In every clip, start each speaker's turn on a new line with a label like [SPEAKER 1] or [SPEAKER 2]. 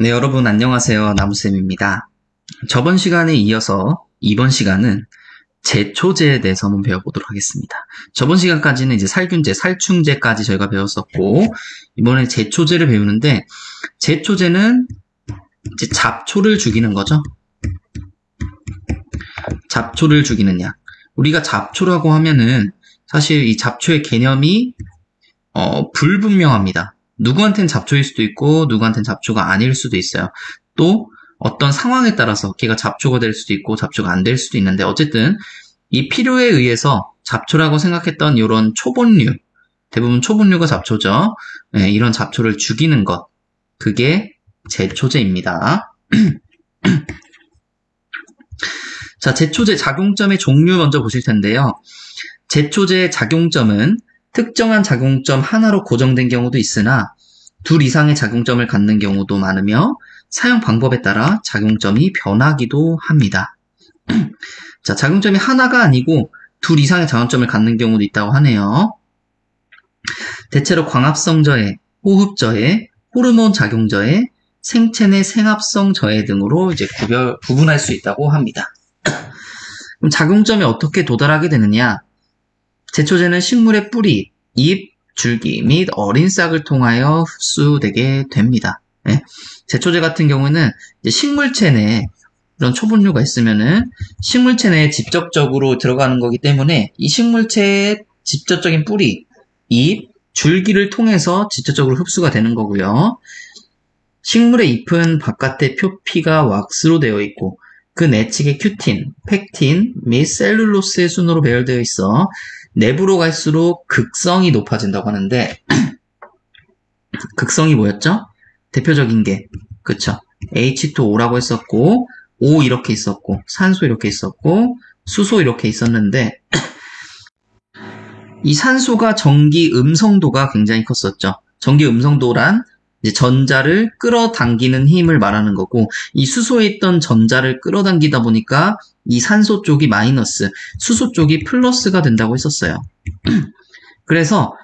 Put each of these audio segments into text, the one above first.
[SPEAKER 1] 네, 여러분 안녕하세요. 나무쌤입니다. 저번 시간에 이어서 이번 시간은 제초제에 대해서 한번 배워보도록 하겠습니다. 저번 시간까지는 이제 살균제, 살충제까지 저희가 배웠었고, 이번에 제초제를 배우는데, 제초제는 이제 잡초를 죽이는 거죠. 잡초를 죽이는 약. 우리가 잡초라고 하면은 사실 이 잡초의 개념이 불분명합니다. 누구한테는 잡초일 수도 있고 누구한테는 잡초가 아닐 수도 있어요. 또 어떤 상황에 따라서 걔가 잡초가 될 수도 있고 잡초가 안 될 수도 있는데, 어쨌든 이 필요에 의해서 잡초라고 생각했던 이런 초본류, 대부분 초본류가 잡초죠. 네, 이런 잡초를 죽이는 것, 그게 제초제입니다. 자, 제초제 작용점의 종류 먼저 보실 텐데요. 제초제의 작용점은 특정한 작용점 하나로 고정된 경우도 있으나 둘 이상의 작용점을 갖는 경우도 많으며 사용 방법에 따라 작용점이 변하기도 합니다. 자, 작용점이 하나가 아니고 둘 이상의 작용점을 갖는 경우도 있다고 하네요. 대체로 광합성 저해, 호흡 저해, 호르몬 작용 저해, 생체 내 생합성 저해 등으로 이제 구분할 수 있다고 합니다. 그럼 작용점에 어떻게 도달하게 되느냐? 제초제는 식물의 뿌리, 잎, 줄기 및 어린 싹을 통하여 흡수되게 됩니다. 네. 제초제 같은 경우는 이제 식물체 내에 이런 초분류가 있으면은 식물체 내에 직접적으로 들어가는 거기 때문에 이 식물체의 직접적인 뿌리, 잎, 줄기를 통해서 직접적으로 흡수가 되는 거고요. 식물의 잎은 바깥의 표피가 왁스로 되어 있고 그 내측에 큐틴, 팩틴 및 셀룰로스의 순으로 배열되어 있어 내부로 갈수록 극성이 높아진다고 하는데, 극성이 뭐였죠? 대표적인 게, 그쵸? H2O라고 했었고, O 이렇게 있었고, 산소 이렇게 있었고, 수소 이렇게 있었는데, 이 산소가 전기 음성도가 굉장히 컸었죠. 전기 음성도란 이제 전자를 끌어당기는 힘을 말하는 거고, 이 수소에 있던 전자를 끌어당기다 보니까 이 산소 쪽이 마이너스, 수소 쪽이 플러스가 된다고 했었어요. 그래서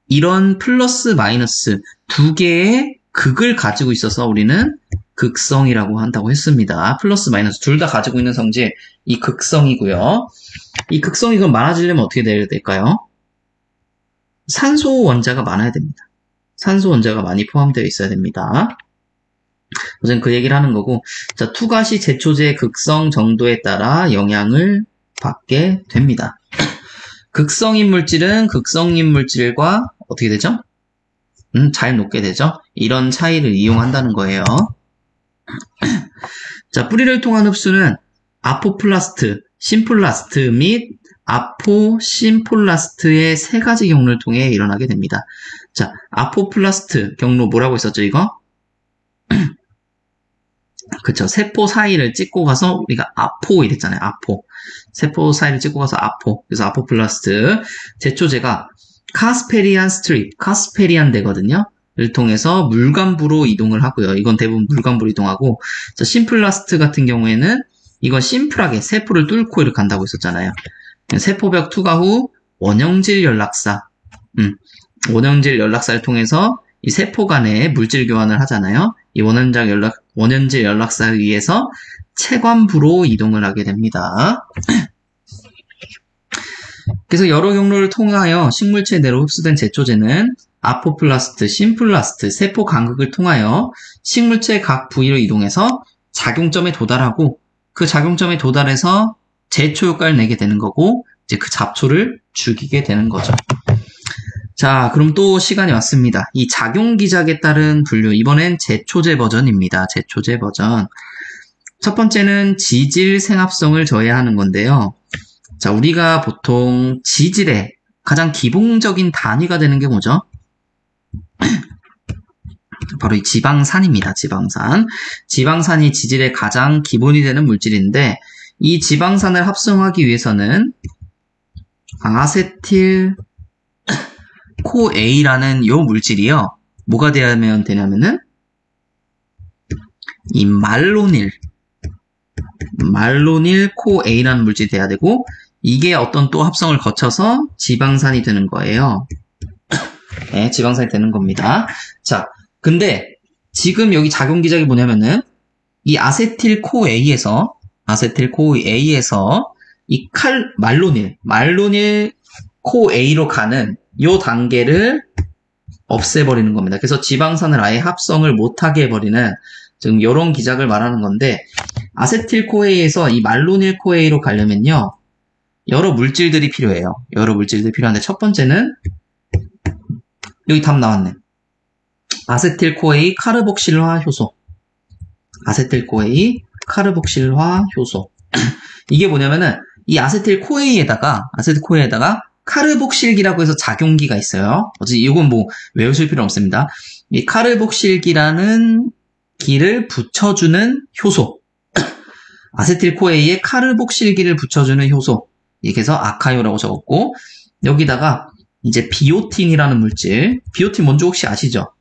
[SPEAKER 1] 이런 플러스 마이너스 두 개의 극을 가지고 있어서 우리는 극성이라고 한다고 했습니다. 플러스 마이너스 둘 다 가지고 있는 성질, 이 극성이고요. 이 극성이 그럼 많아지려면 어떻게 돼야 될까요? 산소 원자가 많아야 됩니다. 산소 원자가 많이 포함되어 있어야 됩니다. 어쨌든 그 얘기를 하는 거고, 자, 투가시 제초제의 극성 정도에 따라 영향을 받게 됩니다. 극성인 물질은 극성인 물질과 어떻게 되죠? 잘 녹게 되죠? 이런 차이를 이용한다는 거예요. 자, 뿌리를 통한 흡수는 아포플라스트, 심플라스트 및 아포심폴라스트의 세 가지 경로를 통해 일어나게 됩니다. 자, 아포플라스트 경로 뭐라고 했었죠, 이거? 그쵸. 세포 사이를 찍고 가서 우리가 아포 이랬잖아요. 아포. 세포 사이를 찍고 가서 아포. 그래서 아포플라스트. 제초제가 카스페리안 스트립, 카스페리안 대거든요. 를 통해서 물관부로 이동을 하고요. 이건 대부분 물관부로 이동하고, 자, 심플라스트 같은 경우에는 이건 심플하게 세포를 뚫고 이렇게 간다고 했었잖아요. 세포벽 투과 후 원형질 연락사. 원형질 연락사를 통해서 이 세포 간에 물질 교환을 하잖아요. 이 원형질 연락사에 의해서 체관부로 이동을 하게 됩니다. 그래서 여러 경로를 통하여 식물체 내로 흡수된 제초제는 아포플라스트, 심플라스트, 세포 간극을 통하여 식물체 각 부위로 이동해서 작용점에 도달하고 그 작용점에 도달해서 제초 효과를 내게 되는 거고, 이제 그 잡초를 죽이게 되는 거죠. 자, 그럼 또 시간이 왔습니다. 이 작용기작에 따른 분류, 이번엔 제초제 버전입니다. 제초제 버전. 첫 번째는 지질 생합성을 저해하는 건데요. 자, 우리가 보통 지질의 가장 기본적인 단위가 되는 게 뭐죠? 바로 이 지방산입니다. 지방산. 지방산이 지질의 가장 기본이 되는 물질인데, 이 지방산을 합성하기 위해서는 아세틸 코A라는 요 물질이요. 뭐가 되면 되냐면은 이 말로닐 코A라는 물질이 돼야 되고, 이게 어떤 또 합성을 거쳐서 지방산이 되는 거예요. 네, 지방산이 되는 겁니다. 자, 근데 지금 여기 작용 기작이 뭐냐면은 이 아세틸-CoA에서 이 말로닐 CoA로 가는 요 단계를 없애버리는 겁니다. 그래서 지방산을 아예 합성을 못하게 해버리는 지금 이런 기작을 말하는 건데, 아세틸-CoA에서 이 말로닐 CoA로 가려면요, 여러 물질들이 필요해요. 여러 물질들이 필요한데, 첫 번째는 여기 답 나왔네. 아세틸-CoA 카르복실화 효소. 아세틸-CoA 카르복실화 효소. 이게 뭐냐면은 이 아세틸-CoA에다가 카르복실기라고 해서 작용기가 있어요. 어차피 이건 뭐 외우실 필요 없습니다. 이 카르복실기라는 기를 붙여주는 효소. 아세틸-CoA에 카르복실기를 붙여주는 효소. 이렇게 해서 아카요라고 적었고, 여기다가 이제 비오틴이라는 물질. 비오틴 뭔지 혹시 아시죠?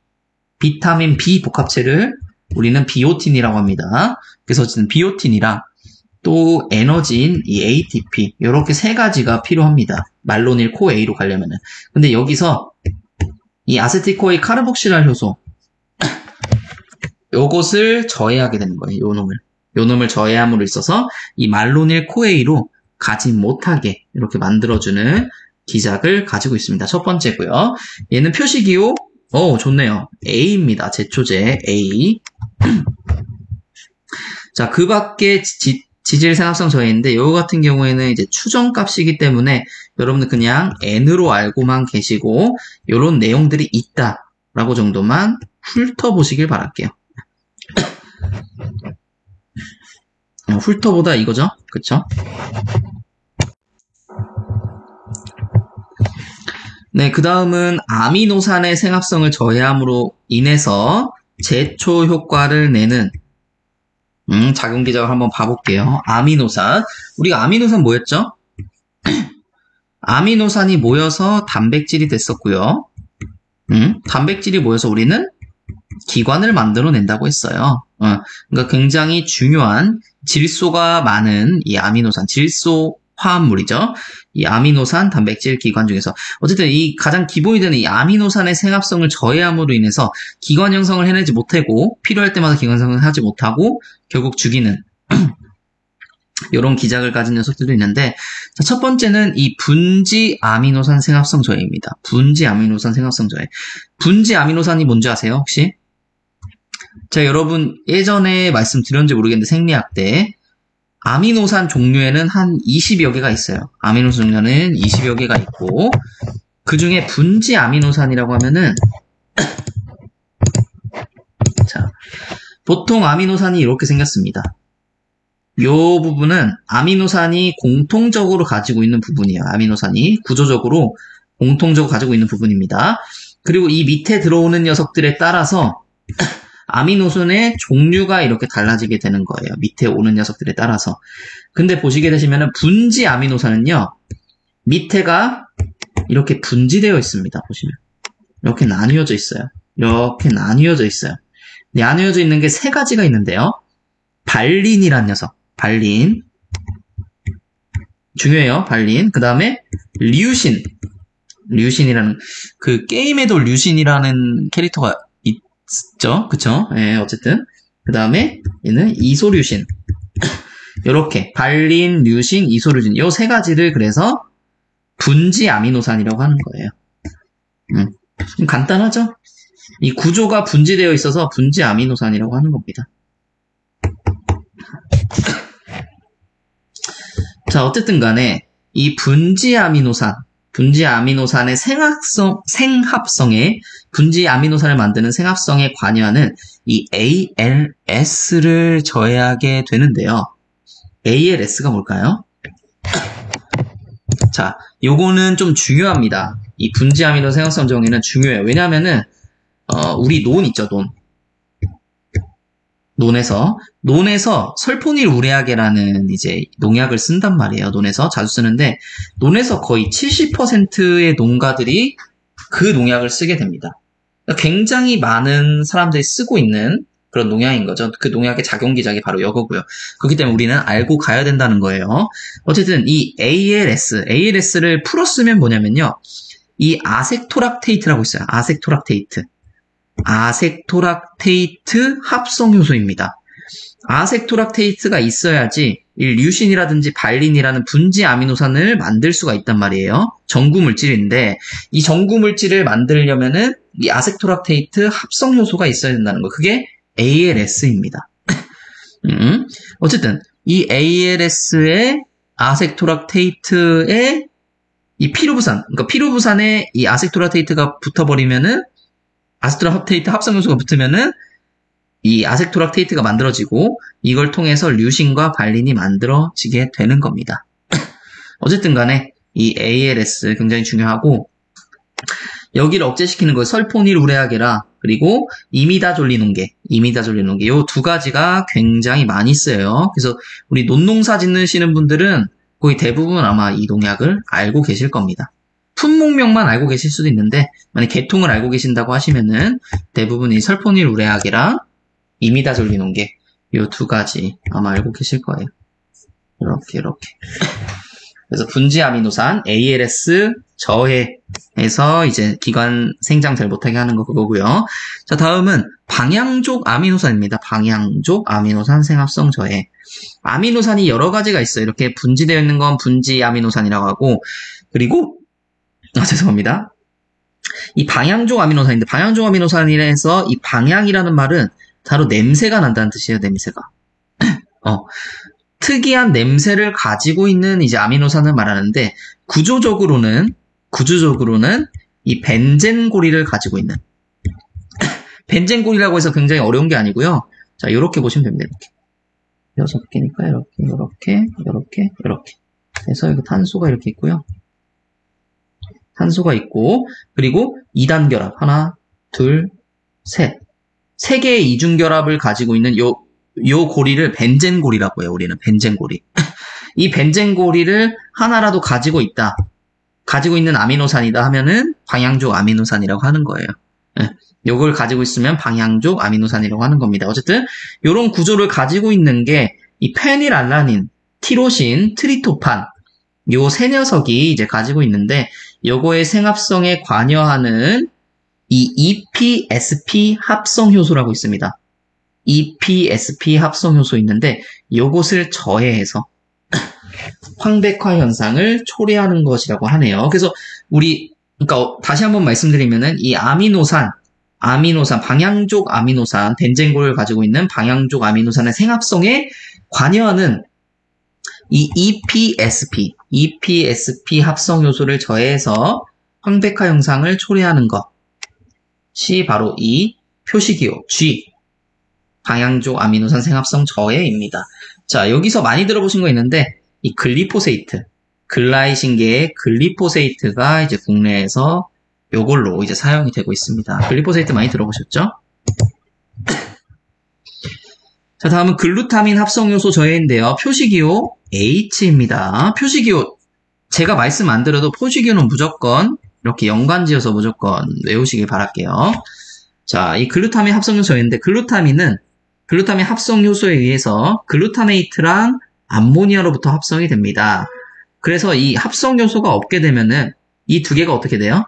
[SPEAKER 1] 비타민 B 복합체를 우리는 비오틴이라고 합니다. 그래서 지금 비오틴이랑 또 에너지인 이 ATP, 이렇게 세 가지가 필요합니다. 말로닐 CoA로 가려면은. 근데 여기서 이 아세틸-CoA 카르복실할 효소, 요것을 저해하게 되는 거예요. 요 놈을 저해함으로 있어서 이 말로닐 CoA로 가지 못하게 이렇게 만들어주는 기작을 가지고 있습니다. 첫 번째고요. 얘는 표시기호, 좋네요. A입니다. 제초제 A. 자, 그 밖에 지질 생합성 저해인데, 요거 같은 경우에는 이제 추정값이기 때문에 여러분들 그냥 N으로 알고만 계시고, 요런 내용들이 있다라고 정도만 훑어보시길 바랄게요. 훑어보다 이거죠? 그쵸? 네, 그 다음은 아미노산의 생합성을 저해함으로 인해서 제초 효과를 내는 작용 기작을 한번 봐볼게요. 아미노산. 우리가 아미노산 뭐였죠? 아미노산이 모여서 단백질이 됐었고요. 단백질이 모여서 우리는 기관을 만들어낸다고 했어요. 그러니까 굉장히 중요한 질소가 많은 이 아미노산, 질소 화합물이죠. 이 아미노산 단백질 기관 중에서 어쨌든 이 가장 기본이 되는 이 아미노산의 생합성을 저해함으로 인해서 기관 형성을 해내지 못하고 필요할 때마다 기관 형성을 하지 못하고 결국 죽이는 이런 기작을 가진 녀석들도 있는데, 자, 첫 번째는 이 분지 아미노산 생합성 저해입니다. 분지 아미노산 생합성 저해. 분지 아미노산이 뭔지 아세요 혹시? 제가 여러분 예전에 말씀드렸는지 모르겠는데 생리학 때 아미노산 종류에는 한 20여 개가 있어요. 아미노산 종류는 20여 개가 있고, 그 중에 분지 아미노산이라고 하면은, 자, 보통 아미노산이 이렇게 생겼습니다. 요 부분은 아미노산이 공통적으로 가지고 있는 부분이에요. 아미노산이 구조적으로 공통적으로 가지고 있는 부분입니다. 그리고 이 밑에 들어오는 녀석들에 따라서 아미노산의 종류가 이렇게 달라지게 되는 거예요. 밑에 오는 녀석들에 따라서. 근데 보시게 되시면은 분지 아미노산은요, 밑에가 이렇게 분지되어 있습니다. 보시면. 이렇게 나뉘어져 있어요. 이렇게 나뉘어져 있어요. 나뉘어져 있는 게 세 가지가 있는데요. 발린이란 녀석. 발린. 중요해요. 발린. 그 다음에 류신. 류신이라는, 그 게임에도 류신이라는 캐릭터가 있죠. 그쵸? 예, 어쨌든. 그 다음에 얘는 이소류신. 요렇게 발린, 류신, 이소류신. 요 세 가지를 그래서 분지 아미노산이라고 하는 거예요. 좀 간단하죠? 이 구조가 분지되어 있어서 분지 아미노산이라고 하는 겁니다. 자, 어쨌든 간에 이 분지 아미노산의 생합성에, 분지 아미노산을 만드는 생합성에 관여하는 이 ALS를 저해하게 되는데요. ALS가 뭘까요? 자, 요거는 좀 중요합니다. 이 분지 아미노 생합성 정의는 중요해요. 왜냐면은, 우리 논 있죠, 논. 논에서 설포닐 우레아게라는 이제 농약을 쓴단 말이에요. 논에서 자주 쓰는데, 논에서 거의 70%의 농가들이 그 농약을 쓰게 됩니다. 그러니까 굉장히 많은 사람들이 쓰고 있는 그런 농약인 거죠. 그 농약의 작용 기작이 바로 이거고요. 그렇기 때문에 우리는 알고 가야 된다는 거예요. 어쨌든 이 ALS를 풀어 쓰면 뭐냐면요, 이 아섹토락테이트라고 있어요. 아섹토락테이트. 아섹토락테이트 합성효소입니다. 아섹토락테이트가 있어야지 이 류신이라든지 발린이라는 분지 아미노산을 만들 수가 있단 말이에요. 전구물질인데 이 전구물질을 만들려면은 이 아섹토락테이트 합성효소가 있어야 된다는 거. 그게 ALS입니다. 어쨌든 이 ALS의 아섹토락테이트에 이 피루부산, 그러니까 피루부산에 이 아섹토락테이트가 붙어버리면은 아섹토락테이트 합성효소가 붙으면은 이 아섹토락테이트가 만들어지고 이걸 통해서 류신과 발린이 만들어지게 되는 겁니다. 어쨌든 간에 이 ALS 굉장히 중요하고 여기를 억제시키는 거 설포닐 우레아게라 그리고 이미다졸리논계 요 두 가지가 굉장히 많이 쓰여요. 그래서 우리 논농사 짓으시는 분들은 거의 대부분 아마 이 농약을 알고 계실 겁니다. 품목명만 알고 계실 수도 있는데 만약 계통을 알고 계신다고 하시면은 대부분 이 설포닐 우레아게랑 이미다졸리논계 요 두 가지 아마 알고 계실 거예요. 이렇게 그래서 분지 아미노산 ALS 저해해서 이제 기관 생장 잘 못하게 하는 거 그거고요. 자, 다음은 방향족 아미노산입니다. 방향족 아미노산 생합성 저해. 아미노산이 여러 가지가 있어요. 이렇게 분지되어 있는 건 분지 아미노산이라고 하고 그리고 죄송합니다. 이 방향족 아미노산인데 방향족 아미노산이라서 이 방향이라는 말은 바로 냄새가 난다는 뜻이에요. 냄새가. 특이한 냄새를 가지고 있는 이제 아미노산을 말하는데 구조적으로는 이 벤젠고리를 가지고 있는 벤젠고리라고 해서 굉장히 어려운 게 아니고요. 자, 이렇게 보시면 됩니다. 이렇게 6개니까 이렇게 그래서 여기 탄소가 이렇게 있고요. 탄소가 있고 그리고 2단 결합 하나, 둘, 셋 3개의 이중결합을 가지고 있는 요 고리를 벤젠고리라고 해요. 우리는 벤젠고리. 이 벤젠고리를 하나라도 가지고 있는 아미노산이다 하면은 방향족 아미노산이라고 하는 거예요. 요걸 가지고 있으면 방향족 아미노산이라고 하는 겁니다. 어쨌든 요런 구조를 가지고 있는 게 이 페닐알라닌, 티로신, 트리토판 요 세 녀석이 이제 가지고 있는데 요거의 생합성에 관여하는 이 EPSP 합성효소라고 있습니다. EPSP 합성효소 있는데 요것을 저해해서 황백화 현상을 초래하는 것이라고 하네요. 그래서 그러니까 다시 한번 말씀드리면은 이 아미노산, 방향족 아미노산, 벤젠고를 가지고 있는 방향족 아미노산의 생합성에 관여하는 이 EPSP 합성효소를 저해해서 황백화 현상을 초래하는 것이 바로 이 표시기호 G, 방향족 아미노산 생합성 저해입니다. 자, 여기서 많이 들어보신 거 있는데 이 글리포세이트, 글라이신계의 글리포세이트가 이제 국내에서 요걸로 이제 사용이 되고 있습니다. 글리포세이트 많이 들어보셨죠? 자, 다음은 글루타민 합성효소 저해인데요. 표시기호 H입니다. 표시기호 제가 말씀 안 드려도 표시기호는 무조건 이렇게 연관지어서 무조건 외우시길 바랄게요. 자, 이 글루타민 합성효소 저해인데 글루타민 합성효소에 의해서 글루타메이트랑 암모니아로부터 합성이 됩니다. 그래서 이 합성효소가 없게 되면은 이 두 개가 어떻게 돼요?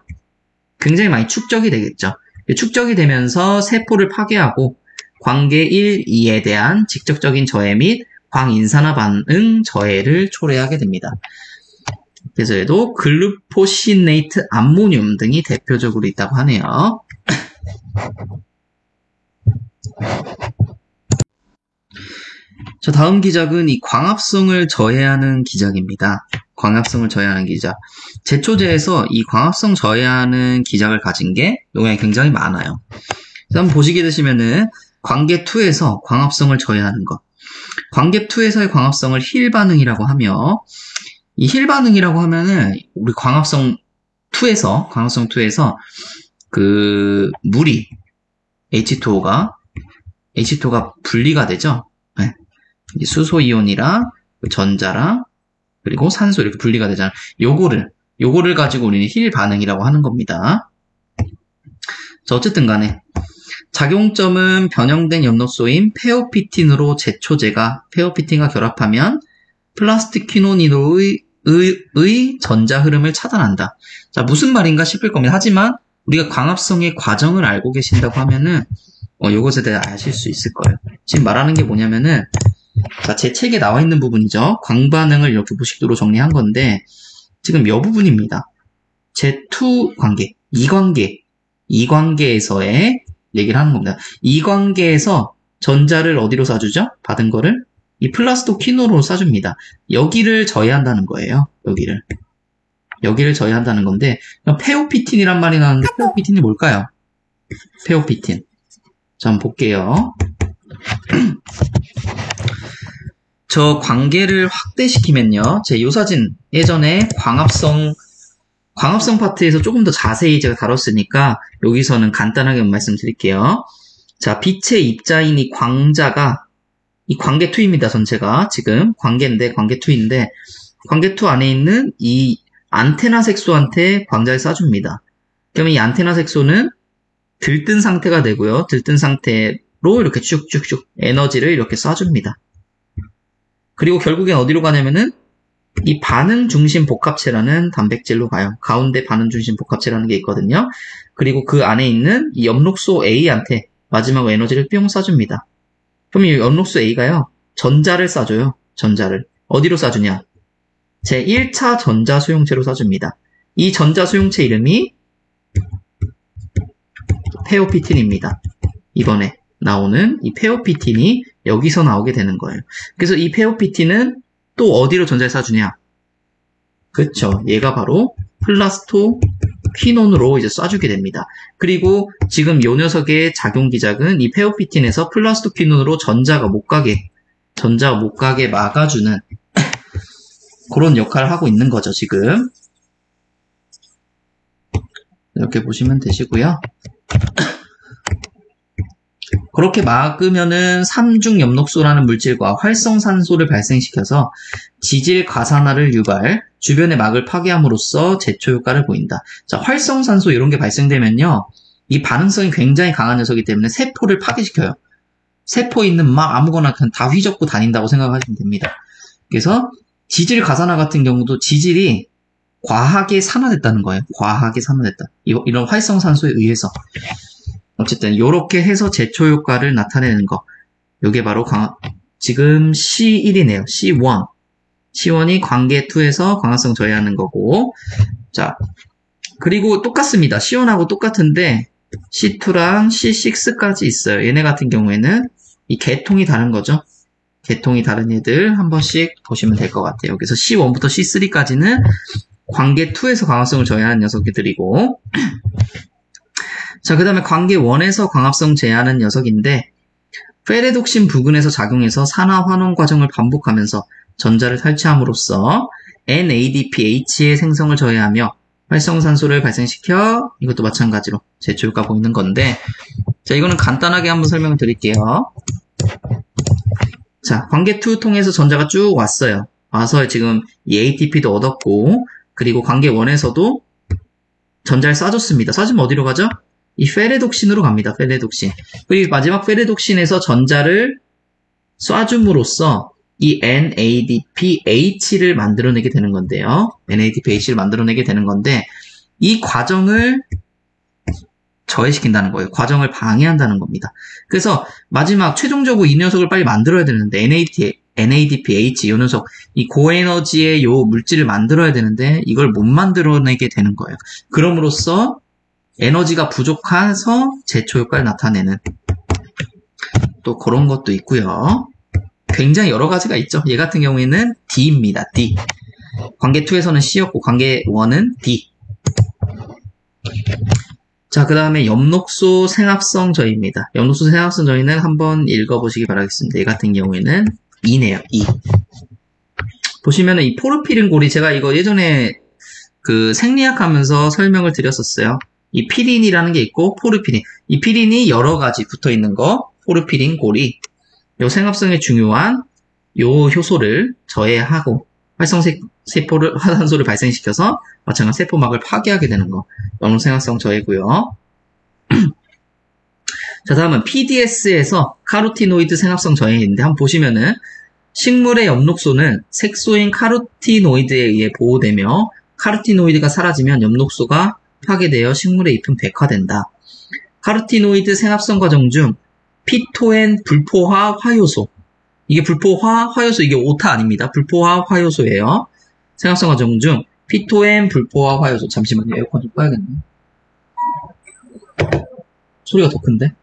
[SPEAKER 1] 굉장히 많이 축적이 되겠죠. 축적이 되면서 세포를 파괴하고 광계 1, 2에 대한 직접적인 저해 및 광인산화 반응 저해를 초래하게 됩니다. 그래서 얘도 글루포시네이트 암모늄 등이 대표적으로 있다고 하네요. 자, 다음 기작은 이 광합성을 저해하는 기작입니다. 광합성을 저해하는 기작. 제초제에서 이 광합성 저해하는 기작을 가진 게 농약이 굉장히 많아요. 그래서 한번 보시게 되시면은 관계2에서 광합성을 저해하는 것. 관계2에서의 광합성을 힐 반응이라고 하며 이 힐 반응이라고 하면은 우리 광합성2에서 그 물이 H2O가 분리가 되죠. 네. 수소이온이랑 전자랑 그리고 산소 이렇게 분리가 되잖아요. 요거를 가지고 우리는 힐 반응이라고 하는 겁니다. 자, 어쨌든 간에 작용점은 변형된 엽록소인 페오피틴으로 페오피틴과 결합하면 플라스틱 퀴노니노의 전자 흐름을 차단한다. 자, 무슨 말인가 싶을 겁니다. 하지만 우리가 광합성의 과정을 알고 계신다고 하면은 요것에 대해 아실 수 있을 거예요. 지금 말하는 게 뭐냐면은 자, 제 책에 나와 있는 부분이죠. 광반응을 이렇게 부식도로 정리한 건데 지금 이 부분입니다. Z2 관계, 이 관계에서의 얘기를 하는 겁니다. 이 관계에서 전자를 어디로 쏴주죠? 받은 거를 이 플라스토퀴노로 쏴줍니다. 여기를 저해한다는 거예요. 여기를 저해한다는 건데 페오피틴이란 말이 나왔는데 페오피틴이 뭘까요? 페오피틴. 자, 한번 볼게요. 저 관계를 확대시키면요. 제 요 사진 예전에 광합성 파트에서 조금 더 자세히 제가 다뤘으니까 여기서는 간단하게 말씀드릴게요. 자, 빛의 입자인 이 광자가 이 관계2입니다. 전체가 지금 관계인데 관계2인데 관계2 안에 있는 이 안테나 색소한테 광자를 쏴줍니다. 그러면 이 안테나 색소는 들뜬 상태가 되고요. 들뜬 상태로 이렇게 쭉쭉쭉 에너지를 이렇게 쏴줍니다. 그리고 결국엔 어디로 가냐면은 이 반응 중심 복합체라는 단백질로 가요. 가운데 반응 중심 복합체라는 게 있거든요. 그리고 그 안에 있는 이 엽록소 A한테 마지막 에너지를 뿅 쏴줍니다. 그럼 이 엽록소 A가요. 전자를 쏴줘요. 전자를. 어디로 쏴주냐? 제 1차 전자 수용체로 쏴줍니다. 이 전자 수용체 이름이 페오피틴입니다. 이번에 나오는 이 페오피틴이 여기서 나오게 되는 거예요. 그래서 이 페오피틴은 또 어디로 전자를 쏴주냐? 그쵸. 얘가 바로 플라스토퀴논으로 이제 쏴주게 됩니다. 그리고 지금 요 녀석의 작용 기작은 이 페오피틴에서 플라스토퀴논으로 전자가 못 가게 막아주는 그런 역할을 하고 있는 거죠, 지금. 이렇게 보시면 되시고요. 그렇게 막으면은 삼중엽록소라는 물질과 활성산소를 발생시켜서 지질 가산화를 유발, 주변의 막을 파괴함으로써 제초 효과를 보인다. 자, 활성산소 이런 게 발생되면요. 이 반응성이 굉장히 강한 녀석이기 때문에 세포를 파괴시켜요. 세포에 있는 막 아무거나 그냥 다 휘젓고 다닌다고 생각하시면 됩니다. 그래서 지질 가산화 같은 경우도 지질이 과하게 산화됐다는 거예요. 과하게 산화됐다. 이런 활성산소에 의해서. 어쨌든 이렇게 해서 제초 효과를 나타내는 거. 이게 바로 지금 C1이네요. C1. C1이 관계2에서 광합성 저해하는 거고. 자, 그리고 똑같습니다. C1하고 똑같은데 C2랑 C6까지 있어요. 얘네 같은 경우에는 이 계통이 다른 거죠. 계통이 다른 애들 한 번씩 보시면 될 것 같아요. 그래서 C1부터 C3까지는 관계2에서 광합성을 저해하는 녀석들이고, 자, 그 다음에 관계1에서 광합성 제하는 녀석인데 페레독신 부근에서 작용해서 산화 환원 과정을 반복하면서 전자를 탈취함으로써 NADPH의 생성을 저해하며 활성산소를 발생시켜 이것도 마찬가지로 제초 효과 보이는 건데, 자, 이거는 간단하게 한번 설명을 드릴게요. 자, 관계2 통해서 전자가 쭉 왔어요. 와서 지금 이 ATP도 얻었고, 그리고 관계1에서도 전자를 쏴줬습니다. 쏴주면 어디로 가죠? 이 페레독신으로 갑니다. 페레독신. 그리고 마지막 페레독신에서 전자를 쏴줌으로써 이 NADPH를 만들어내게 되는 건데요. NADPH를 만들어내게 되는 건데 이 과정을 저해시킨다는 거예요. 과정을 방해한다는 겁니다. 그래서 마지막 최종적으로 이 녀석을 빨리 만들어야 되는데 NADPH 이 녀석 이 고에너지의 요 물질을 만들어야 되는데 이걸 못 만들어내게 되는 거예요. 그럼으로써 에너지가 부족해서 제초 효과를 나타내는 또 그런 것도 있고요. 굉장히 여러 가지가 있죠. 얘 같은 경우에는 D입니다. D. 관계2에서는 C였고 관계1은 D. 자, 그 다음에 엽록소 생합성 저해입니다. 엽록소 생합성 저해는 한번 읽어보시기 바라겠습니다. 얘 같은 경우에는 E네요. E. 보시면은 이 포르피린 골이 제가 이거 예전에 그 생리학 하면서 설명을 드렸었어요. 이 피린이라는 게 있고 포르피린. 이 피린이 여러 가지 붙어 있는 거, 포르피린 골이 요 생합성에 중요한 요 효소를 저해하고 활산소를 발생시켜서 마찬가지 세포막을 파괴하게 되는 거. 염록생합성 저해고요. 자, 다음은 PDS에서 카로티노이드 생합성 저해인데 한번 보시면은 식물의 엽록소는 색소인 카로티노이드에 의해 보호되며 카로티노이드가 사라지면 엽록소가 파괴되어 식물의 잎은 백화된다. 카로티노이드 생합성 과정 중 피토엔 불포화 화효소. 이게 불포화 화효소, 이게 오타 아닙니다. 불포화 화효소예요. 생합성 과정 중 피토엔 불포화 화효소. 잠시만요. 에어컨 좀 꺼야겠네. 소리가 더 큰데?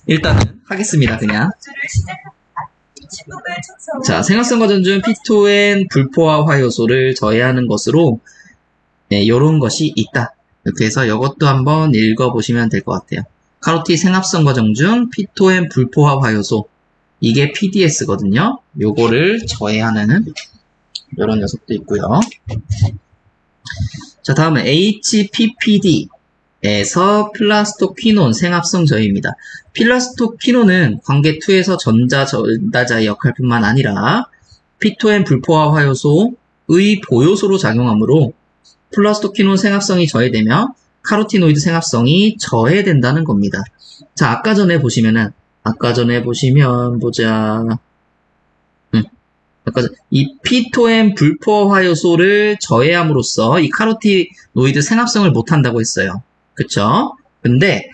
[SPEAKER 1] 일단은 하겠습니다. 그냥. 자, 생활성 과정 중 피토엔 불포화 화효소를 저해하는 것으로 요런 것이 있다. 이렇게 해서 이것도 한번 읽어보시면 될 것 같아요. 카로티 생합성 과정 중 피토엔 불포화 화효소, 이게 PDS거든요. 요거를 저해하는 이런 녀석도 있고요. 자, 다음은 HPPD에서 필라스토퀴논 생합성 저해입니다. 필라스토퀴논은 관계 2에서 전자 전달자의 역할뿐만 아니라 피토엔 불포화 화효소의 보요소로 작용하므로 필라스토퀴논 생합성이 저해되며 카로티노이드 생합성이 저해된다는 겁니다. 자, 아까 전에 보시면 보자. 이 피토엔 불포화 화효소를 저해함으로써 이 카로티노이드 생합성을 못한다고 했어요. 그쵸? 근데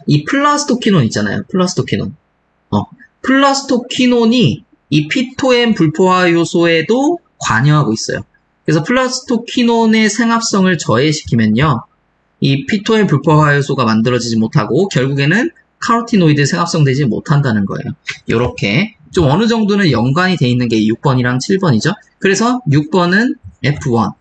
[SPEAKER 1] 이 플라스토퀴논 있잖아요. 플라스토퀴논이 이 피토엔 불포화 요소에도 관여하고 있어요. 그래서 플라스토퀴논의 생합성을 저해시키면요, 이 피토엔 불포화 요소가 만들어지지 못하고 결국에는 카로티노이드 생합성되지 못한다는 거예요. 요렇게 좀 어느 정도는 연관이 돼 있는 게 6번이랑 7번이죠. 그래서 6번은 F1,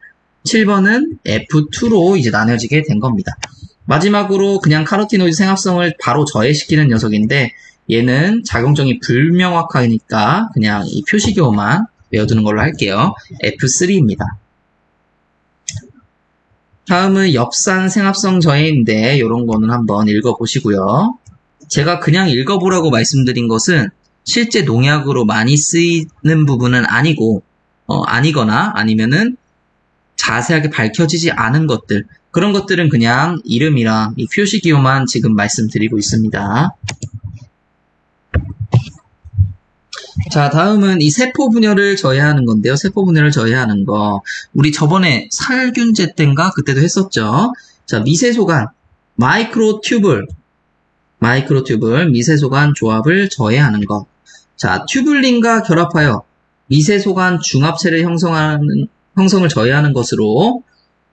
[SPEAKER 1] 7번은 F2로 이제 나눠지게 된 겁니다. 마지막으로 그냥 카로티노이드 생합성을 바로 저해시키는 녀석인데, 얘는 작용점이 불명확하니까 그냥 이 표시교만 외워두는 걸로 할게요. F3입니다. 다음은 엽산 생합성 저해인데, 이런 거는 한번 읽어보시고요. 제가 그냥 읽어보라고 말씀드린 것은 실제 농약으로 많이 쓰이는 부분은 아니고, 아니거나 아니면은 자세하게 밝혀지지 않은 것들, 그런 것들은 그냥 이름이랑 이 표시기호만 지금 말씀드리고 있습니다. 자, 다음은 이 세포 분열을 저해하는 건데요. 세포 분열을 저해하는 거. 우리 저번에 살균제 때인가? 그때도 했었죠. 자, 미세소간, 마이크로튜블, 미세소간 조합을 저해하는 거. 자, 튜블린과 결합하여 미세소간 중합체를 형성을 저해하는 것으로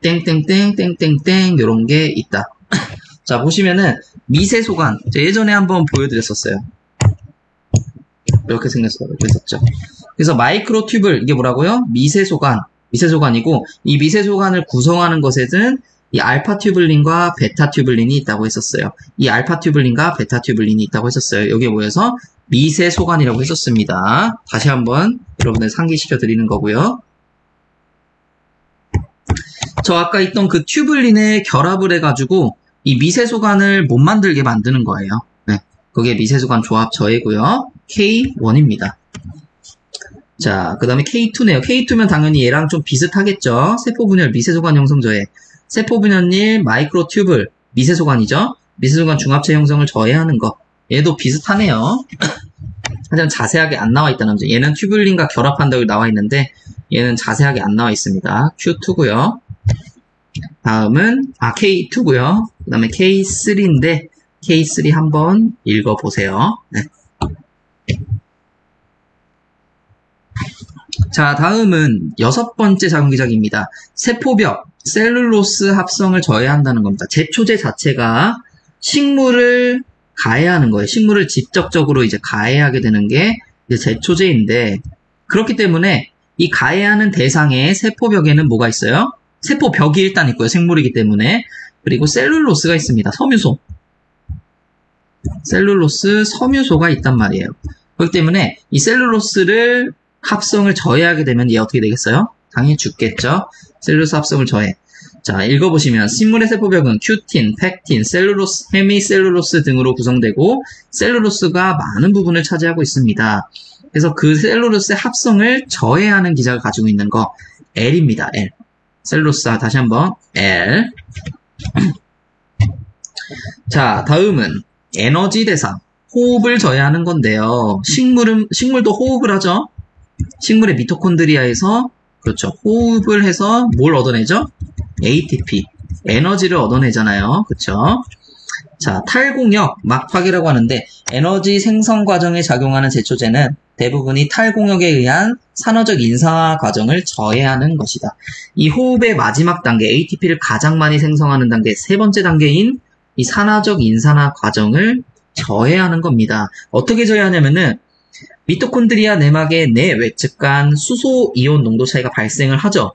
[SPEAKER 1] 땡땡땡 요런 게 있다. 자, 보시면은 미세소간, 예전에 한번 보여드렸었어요. 이렇게 생겼었죠. 그래서 마이크로튜블, 이게 뭐라고요? 미세소간이고, 이 미세소간을 구성하는 것에는 이 알파튜블린과 베타튜블린이 있다고 했었어요. 이 알파튜블린과 베타튜블린이 있다고 했었어요. 여기에 모여서 미세소간이라고 했었습니다. 다시 한번 여러분들 상기시켜 드리는 거고요. 저 아까 있던 그 튜블린에 결합을 해가지고 이 미세소간을 못 만들게 만드는 거예요. 네, 그게 미세소간 조합 저해고요. K1입니다. 자, 그 다음에 K2네요. K2면 당연히 얘랑 좀 비슷하겠죠. 세포분열 미세소간 형성 저해. 세포분열일 마이크로튜블 미세소간이죠. 미세소간 중합체 형성을 저해하는 거. 얘도 비슷하네요. 하지만 자세하게 안 나와 있다는 점이죠. 얘는 튜블린과 결합한다고 나와 있는데 얘는 자세하게 안 나와 있습니다. Q2고요. 다음은 K2고요. 그 다음에 K3인데 K3 한번 읽어보세요. 네. 자, 다음은 6번째 작용기작입니다. 세포벽, 셀룰로스 합성을 저해한다는 겁니다. 제초제 자체가 식물을 가해하는 거예요. 식물을 직접적으로 이제 가해하게 되는 게 이제 제초제인데, 그렇기 때문에 이 가해하는 대상의 세포벽에는 뭐가 있어요? 세포벽이 일단 있고요. 생물이기 때문에. 그리고 셀룰로스가 있습니다. 섬유소가 있단 말이에요. 그렇기 때문에 이 셀룰로스를 합성을 저해하게 되면 얘 어떻게 되겠어요? 당연히 죽겠죠? 셀룰로스 합성을 저해. 자, 읽어보시면 식물의 세포벽은 큐틴, 팩틴, 셀룰로스, 헤미셀룰로스 등으로 구성되고 셀룰로스가 많은 부분을 차지하고 있습니다. 그래서 그 셀룰로스의 합성을 저해하는 기작을 가지고 있는 거 L입니다. L. 셀룰로스, 다시 한번 L. 자, 다음은 에너지 대상, 호흡을 저해하는 건데요. 식물도 호흡을 하죠. 식물의 미토콘드리아에서, 그렇죠, 호흡을 해서 뭘 얻어내죠? ATP, 에너지를 얻어내잖아요. 그쵸? 자, 탈공역, 막파기라고 하는데 에너지 생성 과정에 작용하는 제초제는 대부분이 탈공역에 의한 산화적 인산화 과정을 저해하는 것이다. 이 호흡의 마지막 단계, ATP를 가장 많이 생성하는 단계, 세 번째 단계인 이 산화적 인산화 과정을 저해하는 겁니다. 어떻게 저해하냐면은 미토콘드리아 내막의 내 외측 간 수소 이온 농도 차이가 발생을 하죠.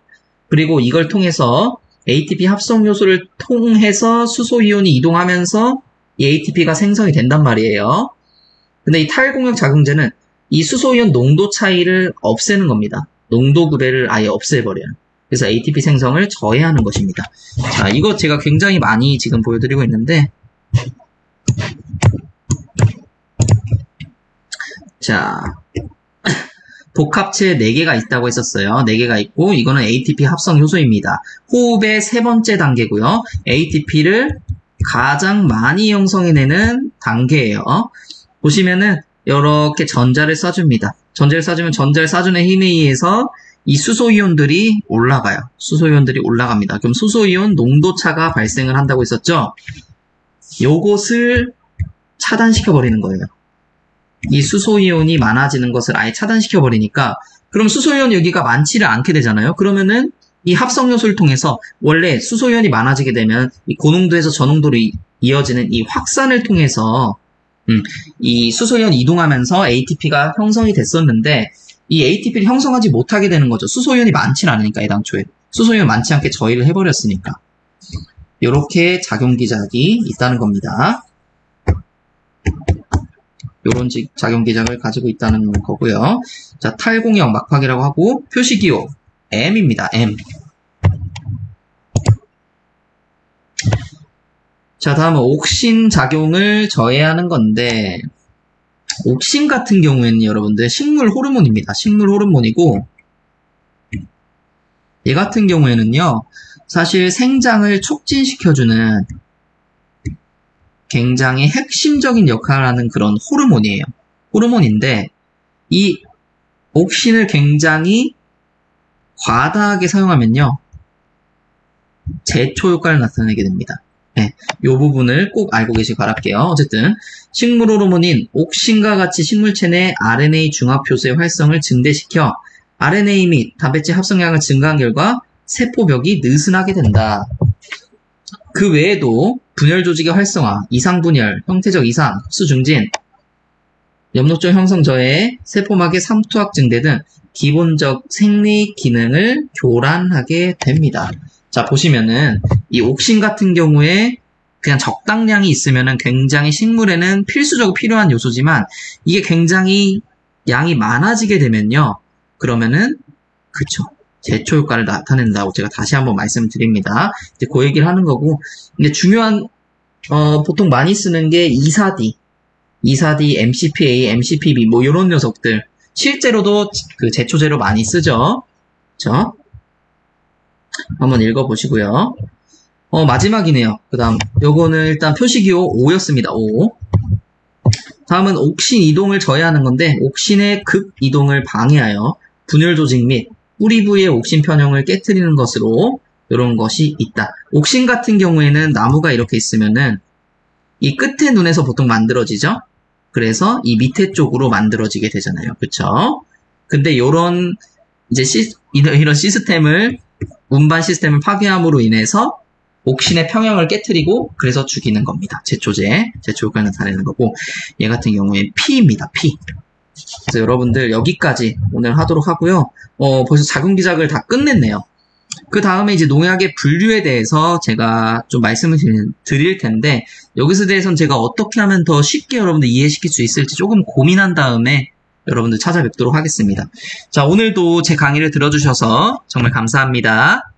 [SPEAKER 1] 그리고 이걸 통해서 ATP 합성 요소를 통해서 수소 이온이 이동하면서 이 ATP가 생성이 된단 말이에요. 근데 이 탈공역 작용제는 이 수소 이온 농도 차이를 없애는 겁니다. 농도 구배를 아예 없애버려요. 그래서 ATP 생성을 저해하는 것입니다. 자, 이거 제가 굉장히 많이 지금 보여드리고 있는데, 자, 복합체 4개가 있다고 했었어요. 4개가 있고 이거는 ATP 합성 효소입니다. 호흡의 세 번째 단계고요. ATP를 가장 많이 형성해내는 단계예요. 보시면은 이렇게 전자를 쏴줍니다. 전자를 쏴주면 전자를 쏴주는 힘에 의해서 이 수소이온들이 올라가요. 수소이온들이 올라갑니다. 그럼 수소이온 농도차가 발생을 한다고 했었죠. 요것을 차단시켜버리는 거예요. 이 수소이온이 많아지는 것을 아예 차단시켜버리니까 그럼 수소이온 여기가 많지를 않게 되잖아요. 그러면은 이 합성요소를 통해서 원래 수소이온이 많아지게 되면 이 고농도에서 저농도로 이어지는 이 확산을 통해서 이 수소이온이 이동하면서 ATP가 형성이 됐었는데 이 ATP를 형성하지 못하게 되는 거죠. 수소이온이 많지는 않으니까 애당초에. 수소이온 많지 않게 저희를 해버렸으니까. 이렇게 작용기작이 있다는 겁니다. 요런 작용기작을 가지고 있다는 거고요. 자, 탈공역 막파기라고 하고 표시기호 M입니다. M. 자, 다음은 옥신 작용을 저해하는 건데 옥신 같은 경우에는 여러분들 식물 호르몬입니다. 식물 호르몬이고 얘 같은 경우에는요. 사실 생장을 촉진시켜주는 굉장히 핵심적인 역할을 하는 그런 호르몬이에요. 호르몬인데 이 옥신을 굉장히 과다하게 사용하면요. 제초 효과를 나타내게 됩니다. 네, 이 부분을 꼭 알고 계시기 바랄게요. 어쨌든 식물 호르몬인 옥신과 같이 식물체 내 RNA 중합 효소의 활성을 증대시켜 RNA 및 단백질 합성량을 증가한 결과 세포벽이 느슨하게 된다. 그 외에도 분열 조직의 활성화, 이상분열, 형태적 이상, 흡수 중진, 엽록종 형성 저해, 세포막의 삼투압 증대 등 기본적 생리 기능을 교란하게 됩니다. 자, 보시면은 이 옥신 같은 경우에 그냥 적당량이 있으면은 굉장히 식물에는 필수적으로 필요한 요소지만 이게 굉장히 양이 많아지게 되면요. 그러면은 그쵸. 제초 효과를 나타낸다고 제가 다시 한번 말씀드립니다. 이제 그 얘기를 하는 거고, 근데 중요한, 보통 많이 쓰는 게 2,4-D, MCPA, MCPB, 뭐, 요런 녀석들. 실제로도 그 제초제로 많이 쓰죠. 그쵸? 한번 읽어보시고요. 마지막이네요. 그 다음, 요거는 일단 표시기호 5였습니다. 5. 다음은 옥신 이동을 저해하는 건데, 옥신의 급 이동을 방해하여 분열 조직 및 뿌리 부위의 옥신 편형을 깨트리는 것으로 이런 것이 있다. 옥신 같은 경우에는 나무가 이렇게 있으면은 이 끝에 눈에서 보통 만들어지죠. 그래서 이 밑에 쪽으로 만들어지게 되잖아요. 그쵸? 근데 요런 이제 이런 시스템을 운반 시스템을 파괴함으로 인해서 옥신의 평형을 깨트리고 그래서 죽이는 겁니다. 제초 효과를 나타내는 거고 얘 같은 경우에 P입니다. P. 그래서 여러분들 여기까지 오늘 하도록 하고요. 벌써 작용기작을 다 끝냈네요. 그 다음에 이제 농약의 분류에 대해서 제가 좀 말씀을 드릴 텐데 여기서 대해서는 제가 어떻게 하면 더 쉽게 여러분들 이해시킬 수 있을지 조금 고민한 다음에 여러분들 찾아뵙도록 하겠습니다. 자, 오늘도 제 강의를 들어주셔서 정말 감사합니다.